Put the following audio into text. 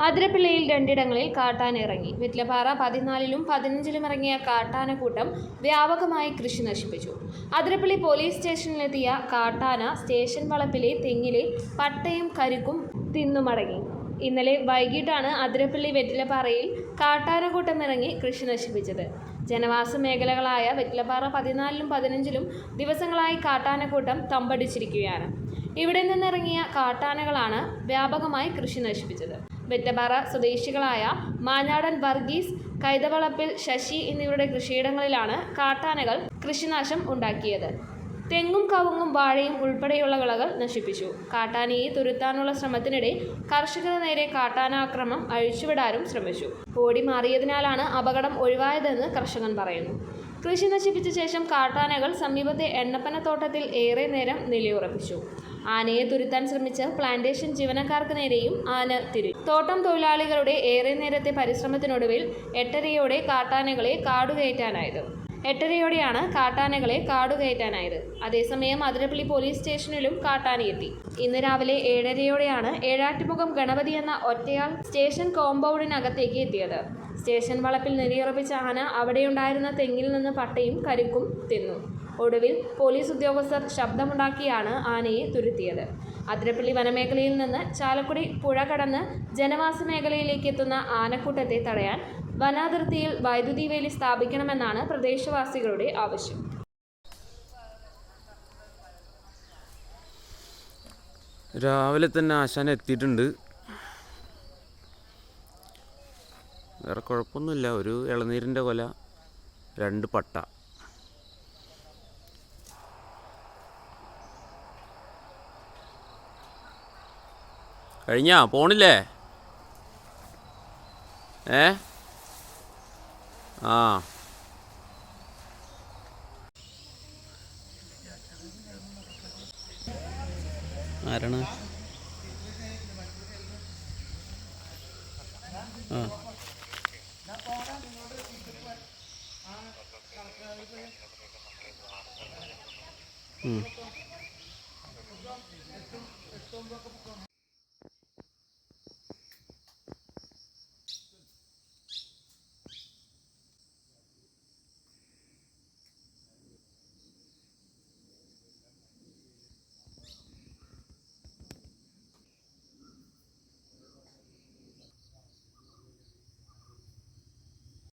അതിരപ്പിള്ളിയിൽ രണ്ടിടങ്ങളിൽ കാട്ടാന ഇറങ്ങി. വെറ്റിലപ്പാറ 14-ലും 15-ലും ഇറങ്ങിയ കാട്ടാനക്കൂട്ടം വ്യാപകമായി കൃഷി നശിപ്പിച്ചു. അതിരപ്പിള്ളി പോലീസ് സ്റ്റേഷനിലെത്തിയ കാട്ടാന സ്റ്റേഷൻ വളപ്പിലെ തെങ്ങിലെ പട്ടയും കരിക്കും തിന്നുമടങ്ങി. ഇന്നലെ വൈകിട്ടാണ് അതിരപ്പിള്ളി വെറ്റിലപ്പാറയിൽ കാട്ടാനക്കൂട്ടം ഇറങ്ങി കൃഷി നശിപ്പിച്ചത്. ജനവാസ മേഖലകളായ വെറ്റിലപ്പാറ 14-ലും 15-ലും ദിവസങ്ങളായി കാട്ടാനക്കൂട്ടം തമ്പടിച്ചിരിക്കുകയാണ്. ഇവിടെ നിന്നിറങ്ങിയ കാട്ടാനകളാണ് വ്യാപകമായി കൃഷി നശിപ്പിച്ചത്. വെറ്റിലപ്പാറ സ്വദേശികളായ മാഞ്ഞാടൻ വർഗീസ്, കൈതവളപ്പിൽ ശശി എന്നിവരുടെ കൃഷിയിടങ്ങളിലാണ് കാട്ടാനകൾ കൃഷിനാശം ഉണ്ടാക്കിയത്. തെങ്ങും കവുങ്ങും വാഴയും ഉൾപ്പെടെയുള്ള വിളകൾ നശിപ്പിച്ചു. കാട്ടാനയെ തുരത്താനുള്ള ശ്രമത്തിനിടെ കർഷകരുടെ നേരെ കാട്ടാനാക്രമണം അഴിച്ചുവിടാനും ശ്രമിച്ചു. ഓടി മാറിയതിനാലാണ് അപകടം ഒഴിവായതെന്ന് കർഷകൻ പറയുന്നു. കൃഷി നശിപ്പിച്ച ശേഷം കാട്ടാനകൾ സമീപത്തെ എണ്ണപ്പനത്തോട്ടത്തിൽ ഏറെ നേരം നിലയുറപ്പിച്ചു. ആനയെ തുരത്താൻ ശ്രമിച്ച പ്ലാന്റേഷൻ ജീവനക്കാർക്ക് നേരെയും ആന തിരിഞ്ഞു. തോട്ടം തൊഴിലാളികളുടെ ഏറെ നേരത്തെ പരിശ്രമത്തിനൊടുവിൽ 8:30-യോടെ കാട്ടാനകളെ അതേസമയം അതിരപ്പിള്ളി പോലീസ് സ്റ്റേഷനിലും കാട്ടാനയെത്തി. ഇന്ന് രാവിലെ 7:30-യോടെയാണ് ഏഴാറ്റുമുഖം ഗണപതി എന്ന ഒറ്റയാൾ സ്റ്റേഷൻ കോമ്പൗണ്ടിനകത്തേക്ക് എത്തിയത്. സ്റ്റേഷൻ വളപ്പിൽ നിലയുറപ്പിച്ച ആന അവിടെയുണ്ടായിരുന്ന തെങ്ങിൽ നിന്ന് പട്ടയും കരിക്കും തിന്നു. ഒടുവിൽ പോലീസ് ഉദ്യോഗസ്ഥർ ശബ്ദമുണ്ടാക്കിയാണ് ആനയെ തുരത്തിയത്. അതിരപ്പിള്ളി വനമേഖലയിൽ നിന്ന് ചാലക്കുടി പുഴ കടന്ന് ജനവാസ മേഖലയിലേക്ക് എത്തുന്ന ആനക്കൂട്ടത്തെ തടയാൻ വനാതിർത്തിയിൽ വൈദ്യുതി വേലി സ്ഥാപിക്കണമെന്നാണ് പ്രദേശവാസികളുടെ ആവശ്യം. രാവിലെ തന്നെ ആശാൻ എത്തിയിട്ടുണ്ട്. വേറെ കുഴപ്പമൊന്നുമില്ല. ഒരു ഇളനീരിൻ്റെ കൊല, 2 പട്ട. കഴിഞ്ഞാ പോണില്ലേ? ആ ആരാണ്? ആ